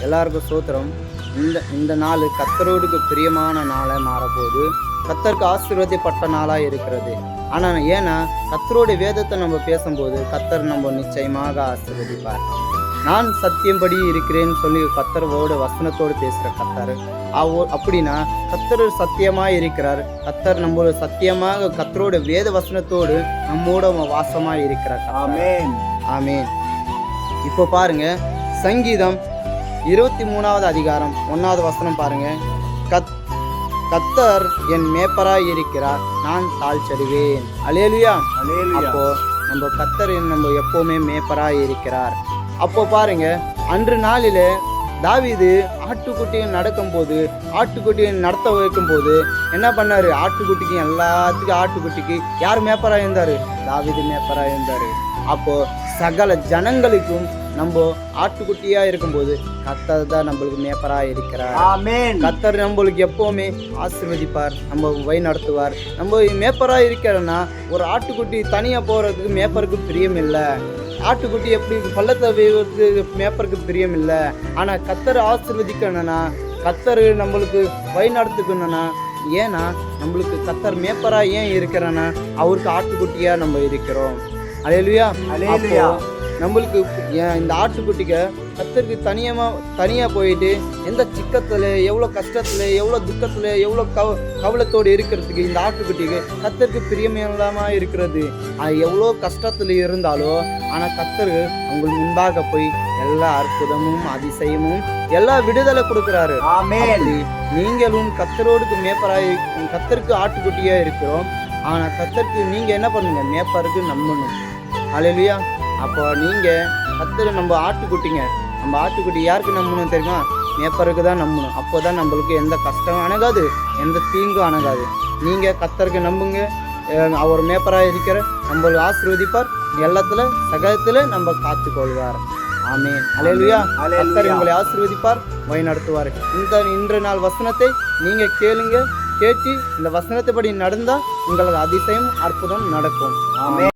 எல்லாருக்கும் ஸ்தோத்திரம். இந்த நாள் கர்த்தரோடுக்கு பிரியமான நாளாக மாறப்போகுது. கர்த்தருக்கு ஆசீர்வதிப்பட்ட நாளாக இருக்கிறது. ஆனால் ஏன்னா கர்த்தரோட வேதத்தை நம்ம பேசும்போது கர்த்தர் நம்ம நிச்சயமாக ஆசீர்வதிப்பார். நான் சத்தியம்படி இருக்கிறேன்னு சொல்லி கர்த்தரோட வசனத்தோடு பேசுகிற கர்த்தர் அப்படின்னா கர்த்தர் சத்தியமாக இருக்கிறார். கர்த்தர் நம்மளோட சத்தியமாக கர்த்தரோட வேத வசனத்தோடு நம்மோட வாசமாக இருக்கிறார். ஆமென் ஆமென். இப்போ பாருங்க, சங்கீதம் 23வது அதிகாரம் 1வது வசனம் பாருங்க. கர்த்தர் என் மேப்பராய் இருக்கிறார், நான் தாழ்ச்சடைவேன். அல்லேலூயா. அப்போ நம்ம கர்த்தர் நம்ம எப்பவுமே மேப்பராய் இருக்கிறார். அப்போ பாருங்க, அன்று நாளில் தாவீது ஆட்டுக்குட்டியை நடக்கும்போது ஆட்டுக்குட்டியை நடத்த வைக்கும்போது என்ன பண்ணாரு? ஆட்டுக்குட்டிக்கு எல்லாத்துக்கும் ஆட்டுக்குட்டிக்கு யார் மேப்பராக இருந்தார்? தாவீது மேப்பராக இருந்தார். அப்போ சகல ஜனங்களுக்கும் நம்ம ஆட்டுக்குட்டியா இருக்கும்போது கர்த்தர் தான் நம்மளுக்கு மேப்பராக இருக்கிறார். கர்த்தர் நம்மளுக்கு எப்பவுமே ஆசீர்வதிப்பார், நம்ம வழி நடத்துவார். நம்ம மேப்பராக இருக்கிறோன்னா ஒரு ஆட்டுக்குட்டி தனியாக போகிறதுக்கு மேப்பருக்கு பிரியம் இல்லை. ஆட்டுக்குட்டி எப்படி பள்ளத்தை வேகிறதுக்கு மேப்பருக்கு பிரியம் இல்லை. ஆனால் கர்த்தர் ஆசீர்வதிக்கணும்னா, கர்த்தர் நம்மளுக்கு வழி நடத்துக்கணும்னா, ஏன்னா நம்மளுக்கு கர்த்தர் மேப்பராக ஏன் இருக்கிறன்னா அவருக்கு ஆட்டுக்குட்டியாக நம்ம இருக்கிறோம். அல்லேலூயா. நம்மளுக்கு இந்த ஆட்டுக்குட்டிக்கு கர்த்தருக்கு தனியாக போயிட்டு எந்த சிக்கத்தில், எவ்வளோ கஷ்டத்தில், எவ்வளோ துக்கத்தில், எவ்வளோ கவலத்தோடு இருக்கிறதுக்கு இந்த ஆட்டுக்குட்டிக்கு கர்த்தருக்கு பிரியமில்லாமல் இருக்கிறது. அது எவ்வளோ கஷ்டத்தில் இருந்தாலோ ஆனால் கர்த்தர் உங்களுக்கு முன்பாக போய் எல்லா அற்புதமும் அதிசயமும் எல்லா விடுதலை கொடுக்குறாரு. நீங்களும் கர்த்தரோடுக்கு மேப்பராய் கர்த்தருக்கு ஆட்டுக்குட்டியாக இருக்கிறோம். ஆனால் கர்த்தருக்கு நீங்கள் என்ன பண்ணுங்க? மேப்பருக்கு நம்பணும். அல்லேலூயா. அப்போ நீங்கள் கர்த்தர் நம்ம ஆட்டுக்குட்டிங்க, நம்ம ஆட்டுக்குட்டி யாருக்கு நம்பணும் தெரியுமா? மேப்பருக்கு தான் நம்பணும். அப்போ தான் நம்மளுக்கு எந்த கஷ்டம் அணுகாது, எந்த தீங்கும் அணுகாது. நீங்கள் கர்த்தருக்கு நம்புங்க. அவர் மேப்பராக இருக்கிற நம்மளுக்கு ஆசீர்வதிப்பார். எல்லாத்துல சகலத்தில் நம்ம காத்துக்கொள்வார். ஆமென். அல்லேலூயா. கர்த்தர் உங்களை ஆசீர்வதிப்பார், வழி நடத்துவார். இன்று நாள் வசனத்தை நீங்கள் கேளுங்க. கேட்டு இந்த வசனத்தை படி நடந்தால் உங்களுக்கு அதிசயம் அற்புதம் நடக்கும். ஆமென்.